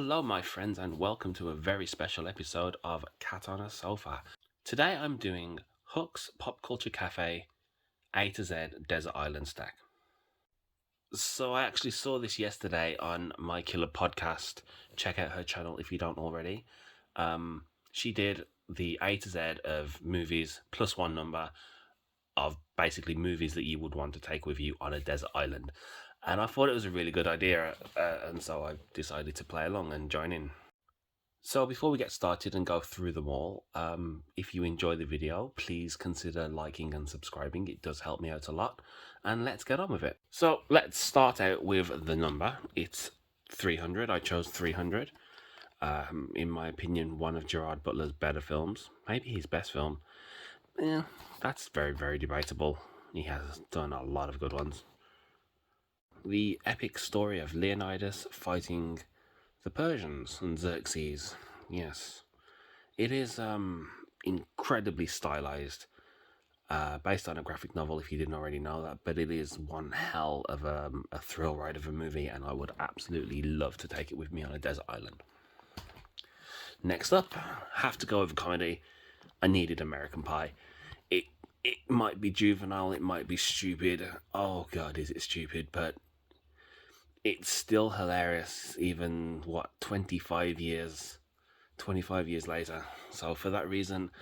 Hello, my friends, and welcome to a very special episode of Cat on a Sofa. Today I'm doing Hucks Pop Culture Cafe A to Z Desert Island Stack. So I actually saw this yesterday on My Killer podcast. Check out her channel if you don't already. She did the A to Z of movies plus one number of basically movies that you would want to take with you on a desert island. And I thought it was a really good idea, and so I decided to play along and join in. So before we get started and go through them all, if you enjoy the video, please consider liking and subscribing. It does help me out a lot. And let's get on with it. So let's start out with the number. It's 300. I chose 300. In my opinion, one of Gerard Butler's better films. Maybe his best film. Yeah, that's very, very debatable. He has done a lot of good ones. The epic story of Leonidas fighting the Persians and Xerxes. Yes, it is incredibly stylized, based on a graphic novel, if you didn't already know that, but it is one hell of a thrill ride of a movie, and I would absolutely love to take it with me on a desert island. Next up, have to go with a comedy. I needed American Pie. It might be juvenile, it might be stupid. Oh god, is it stupid, but it's still hilarious, even 25 years later. So for that reason,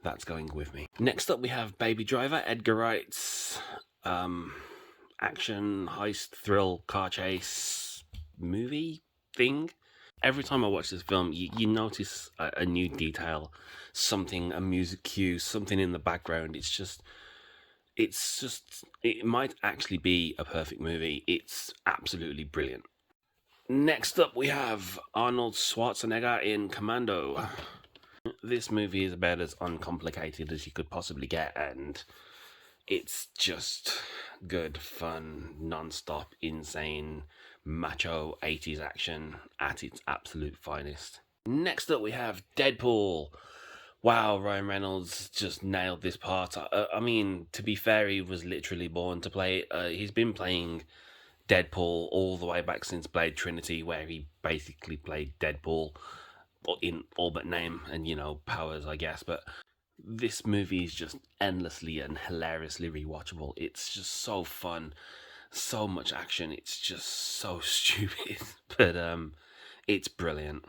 that's going with me. Next up we have Baby Driver, Edgar Wright's action heist thrill car chase movie thing. Every time I watch this film, you notice a new detail, something, a music cue, something in the background. It might actually be a perfect movie. It's absolutely brilliant. Next up, we have Arnold Schwarzenegger in Commando. This movie is about as uncomplicated as you could possibly get, and it's just good fun, non-stop, insane, macho 80s action at its absolute finest. Next up, we have Deadpool. Wow, Ryan Reynolds just nailed this part. I mean, to be fair, he was literally born to play it. He's been playing Deadpool all the way back since Blade Trinity, where he basically played Deadpool in all but name and, powers, I guess. But this movie is just endlessly and hilariously rewatchable. It's just so fun, so much action. It's just so stupid, but it's brilliant.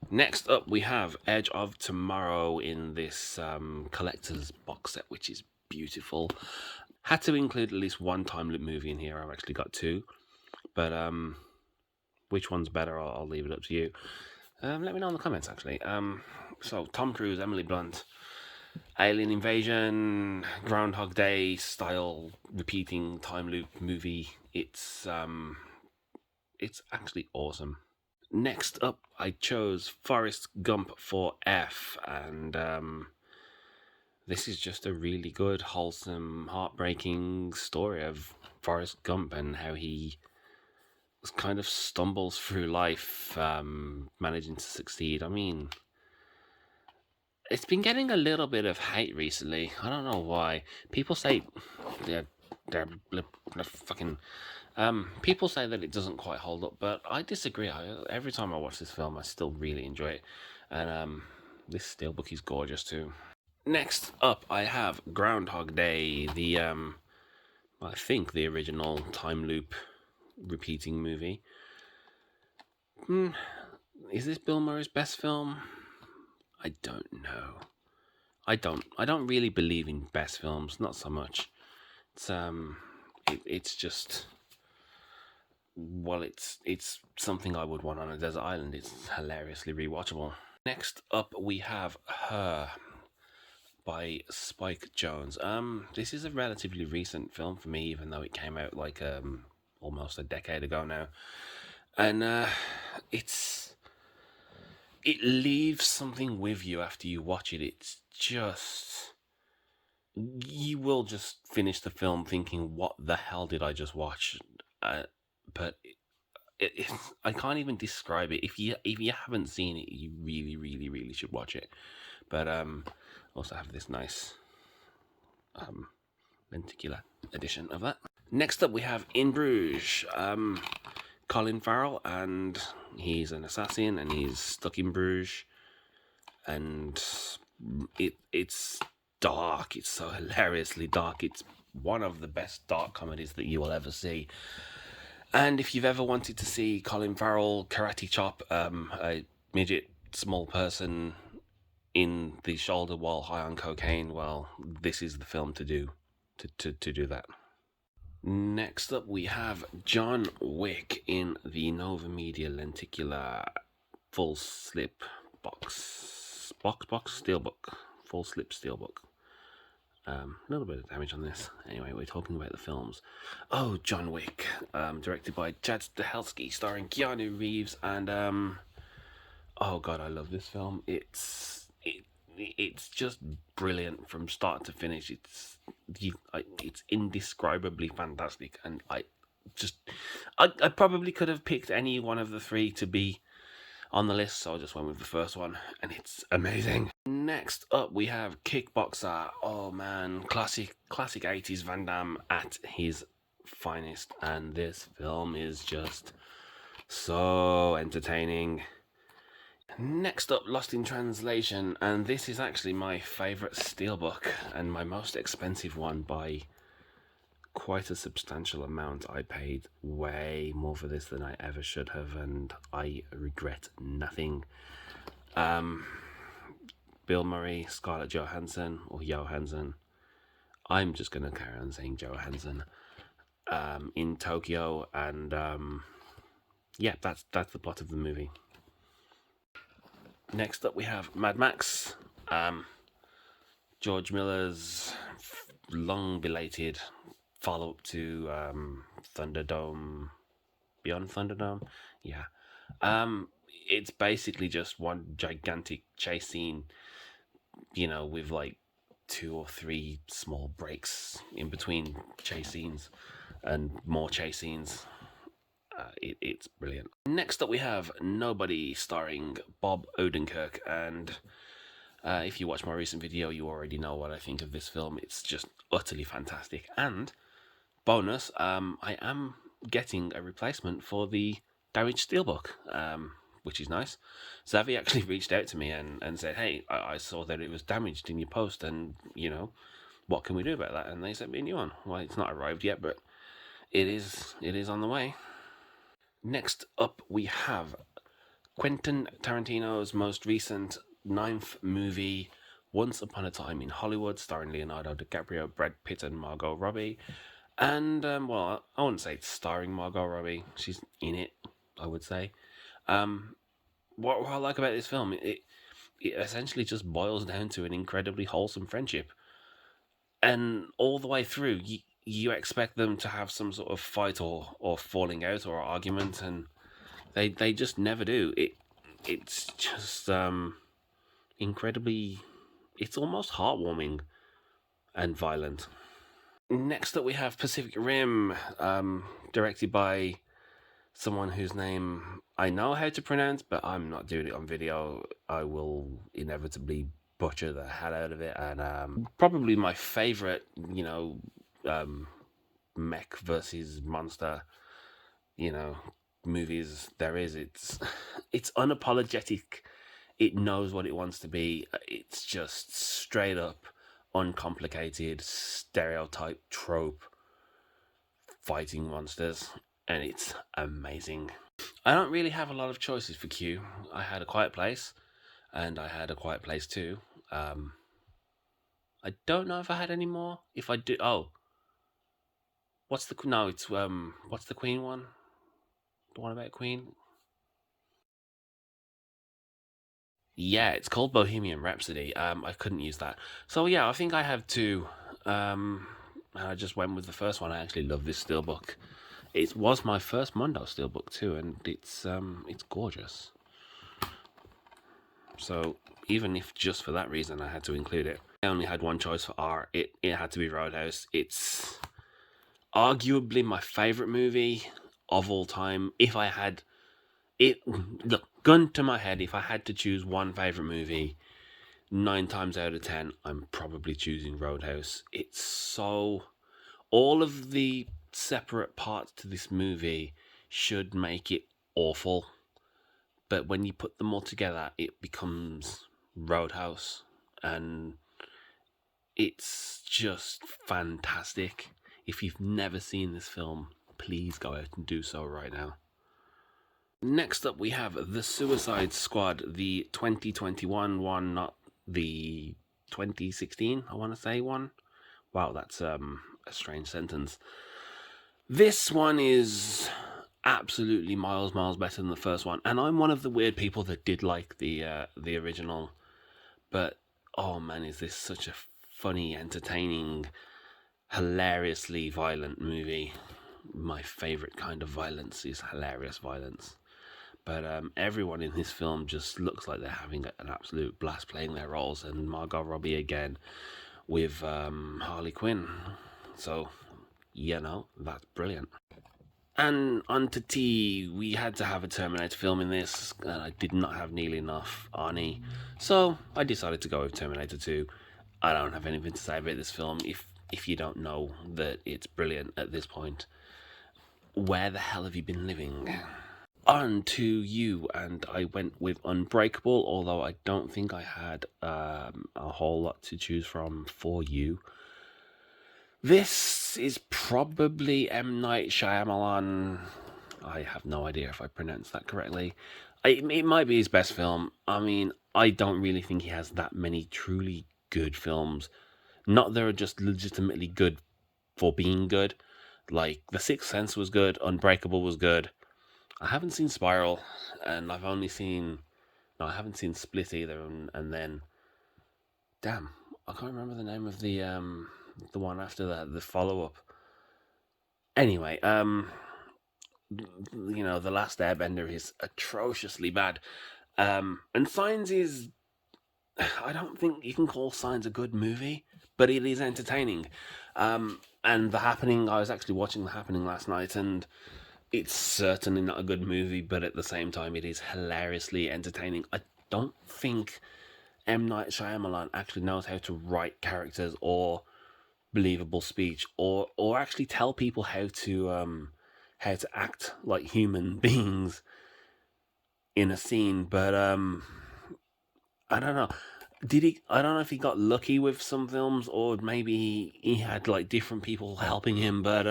Next up, we have Edge of Tomorrow in this collector's box set, which is beautiful. Had to include at least one time loop movie in here. I've actually got two, but which one's better? I'll leave it up to you. Let me know in the comments, actually. So Tom Cruise, Emily Blunt, Alien Invasion, Groundhog Day style repeating time loop movie. It's actually awesome. Next up, I chose Forrest Gump for F, and this is just a really good, wholesome, heartbreaking story of Forrest Gump and how he kind of stumbles through life, managing to succeed. I mean, it's been getting a little bit of hate recently. I don't know why. People say they're fucking... people say that it doesn't quite hold up, but I disagree. Every time I watch this film, I still really enjoy it, and this steelbook is gorgeous too. Next up, I have Groundhog Day, the I think the original time loop repeating movie. Is this Bill Murray's best film? I don't know. I don't really believe in best films, not so much. It's just, well, it's something I would want on a desert island. It's hilariously rewatchable. Next up, we have Her by Spike Jonze. This is a relatively recent film for me, even though it came out like almost a decade ago now, and it leaves something with you after you watch it. It's just, you will just finish the film thinking, what the hell did I just watch? But I can't even describe it. If you haven't seen it, you really, really, really should watch it. But also have this nice lenticular edition of that. Next up, we have In Bruges. Colin Farrell, and he's an assassin, and he's stuck in Bruges, and it's dark. It's so hilariously dark. It's one of the best dark comedies that you will ever see. And if you've ever wanted to see Colin Farrell karate chop a midget small person in the shoulder while high on cocaine, well, this is the film to do to do that. Next up, we have John Wick in the Nova Media Lenticular full slip steelbook, full slip steelbook. A little bit of damage on this. Anyway, we're talking about the films. Oh, John Wick, directed by Chad Stahelski, starring Keanu Reeves, and oh god, I love this film. It's just brilliant from start to finish. It's indescribably fantastic, and I probably could have picked any one of the three to be on the list, so I just went with the first one, and it's amazing. Next up, we have Kickboxer. Oh man, classic 80s Van Damme at his finest, and this film is just so entertaining. Next up, Lost in Translation, and this is actually my favourite steelbook and my most expensive one by quite a substantial amount. I paid way more for this than I ever should have, and I regret nothing. Bill Murray, Scarlett Johansson, or Johansson. I'm just going to carry on saying Johansson. In Tokyo, and yeah, that's the plot of the movie. Next up, we have Mad Max, George Miller's long-belated follow-up to Thunderdome, Beyond Thunderdome. Yeah, it's basically just one gigantic chase scene, you know, with like 2 or 3 small breaks in between chase scenes and more chase scenes. It's brilliant. Next up, we have Nobody, starring Bob Odenkirk, and if you watch my recent video, you already know what I think of this film. It's just utterly fantastic. And bonus, I am getting a replacement for the damaged steelbook, which is nice. Xavi actually reached out to me and said, hey, I saw that it was damaged in your post, and, you know, what can we do about that? And they sent me a new one. Well, it's not arrived yet, but it is on the way. Next up, we have Quentin Tarantino's most recent 9th movie, Once Upon a Time in Hollywood, starring Leonardo DiCaprio, Brad Pitt, and Margot Robbie. And, well, I wouldn't say it's starring Margot Robbie. She's in it, I would say. What I like about this film, it essentially just boils down to an incredibly wholesome friendship. And all the way through, you expect them to have some sort of fight or falling out or argument, and they just never do. It's just incredibly, it's almost heartwarming and violent. Next up, we have Pacific Rim, directed by someone whose name I know how to pronounce, but I'm not doing it on video. I will inevitably butcher the hell out of it, and probably my favorite, you know, mech versus monster, you know, movies there is. It's unapologetic. It knows what it wants to be. It's just straight up uncomplicated stereotype trope fighting monsters, and it's amazing. I don't really have a lot of choices for Q. I had A Quiet Place, and I had A Quiet Place 2. I don't know if I had any more. If I do, what's the Queen one? The one about Queen? Yeah, it's called Bohemian Rhapsody. I couldn't use that. So yeah, I think I have 2. I just went with the first one. I actually love this steelbook. It was my first Mondo steelbook too, and it's gorgeous. So even if just for that reason I had to include it, I only had one choice for R. It had to be Roadhouse. It's arguably my favorite movie of all time. If I had it, look, gun to my head, if I had to choose one favorite movie, 9 times out of 10, I'm probably choosing Roadhouse. It's so, all of the separate parts to this movie should make it awful. But when you put them all together, it becomes Roadhouse, and it's just fantastic. If you've never seen this film, please go out and do so right now. Next up, we have The Suicide Squad, the 2021 one, not the 2016, I want to say one. Wow, that's a strange sentence. This one is absolutely miles better than the first one, and I'm one of the weird people that did like the original, but oh man, is this such a funny, entertaining, hilariously violent movie. My favorite kind of violence is hilarious violence. But everyone in this film just looks like they're having an absolute blast playing their roles, and Margot Robbie again with Harley Quinn. So, that's brilliant. And on to tea, we had to have a Terminator film in this, and I did not have nearly enough Arnie, so I decided to go with Terminator 2. I don't have anything to say about this film if you don't know that it's brilliant at this point. Where the hell have you been living? On to you, and I went with Unbreakable, although I don't think I had a whole lot to choose from for you. This is probably M. Night Shyamalan. I have no idea if I pronounced that correctly. It might be his best film. I mean, I don't really think he has that many truly good films. Not that are just legitimately good for being good. Like, The Sixth Sense was good, Unbreakable was good. I haven't seen Spiral, and I haven't seen Split either, and then, damn, I can't remember the name of the one after that, the follow-up. Anyway, The Last Airbender is atrociously bad, and Signs is, I don't think you can call Signs a good movie, but it is entertaining, and The Happening, I was actually watching The Happening last night, and it's certainly not a good movie, but at the same time, it is hilariously entertaining. I don't think M. Night Shyamalan actually knows how to write characters or believable speech, or actually tell people how to act like human beings in a scene. But I don't know. I don't know if he got lucky with some films, or maybe he had like different people helping him. But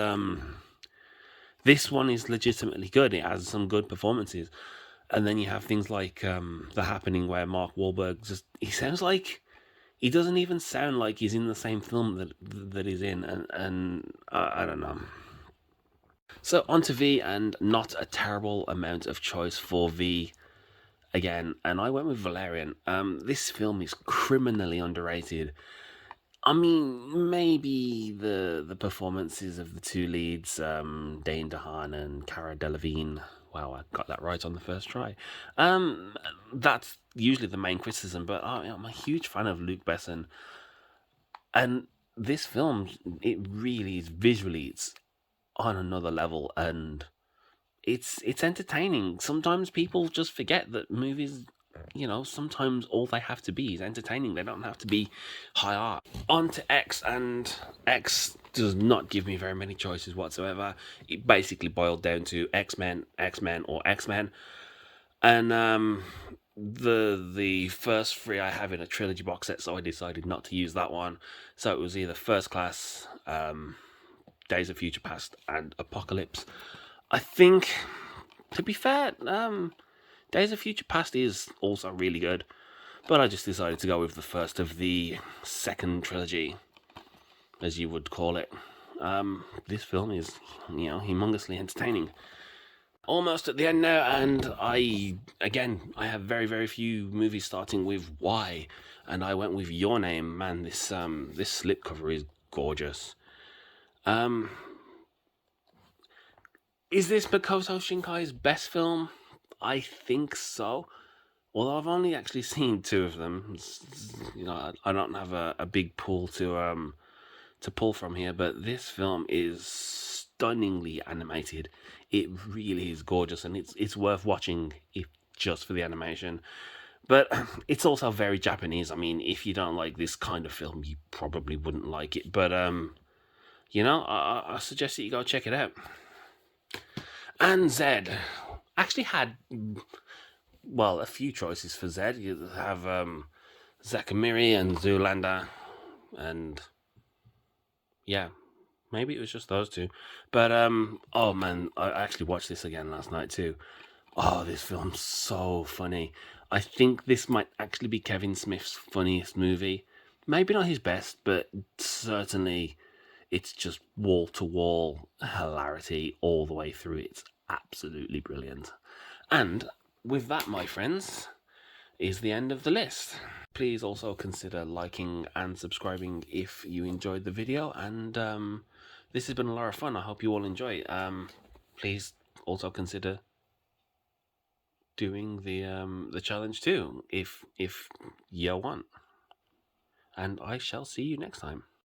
this one is legitimately good. It has some good performances. And then you have things like The Happening, where Mark Wahlberg he doesn't even sound like he's in the same film that he's in, and I don't know. So on to V, and not a terrible amount of choice for V again, and I went with Valerian. This film is criminally underrated. I mean, maybe the performances of the two leads, Dane DeHaan and Cara Delevingne. Wow, I got that right on the first try. That's usually the main criticism, but I'm a huge fan of Luc Besson. And this film, it really is visually, it's on another level, and it's entertaining. Sometimes people just forget that movies, sometimes all they have to be is entertaining. They don't have to be high art. On to X, and X does not give me very many choices whatsoever. It basically boiled down to X-Men, or X-Men. And the first three I have in a trilogy box set, so I decided not to use that one. So it was either First Class, Days of Future Past, and Apocalypse. I think, to be fair, Days of Future Past is also really good, but I just decided to go with the first of the second trilogy, as you would call it. This film is, humongously entertaining. Almost at the end now, and I have very, very few movies starting with Y, and I went with Your Name. Man, this slipcover is gorgeous. Is this Makoto Shinkai's best film? I think so. Although I've only actually seen two of them. I don't have a big pool to pull from here, but this film is stunningly animated. It really is gorgeous, and it's worth watching if just for the animation. But it's also very Japanese. I mean, if you don't like this kind of film, you probably wouldn't like it. But I suggest that you go check it out. And Zed actually had, well, a few choices for Zed. You have Zakamiri and Zoolander, and yeah, maybe it was just those two. But oh man, I actually watched this again last night too. Oh, this film's so funny. I think this might actually be Kevin Smith's funniest movie. Maybe not his best, but certainly it's just wall to wall hilarity all the way through. It's absolutely brilliant. And with that, my friends, is the end of the list. Please also consider liking and subscribing if you enjoyed the video. And this has been a lot of fun. I hope you all enjoy it. Please also consider doing the challenge too if you want. And I shall see you next time.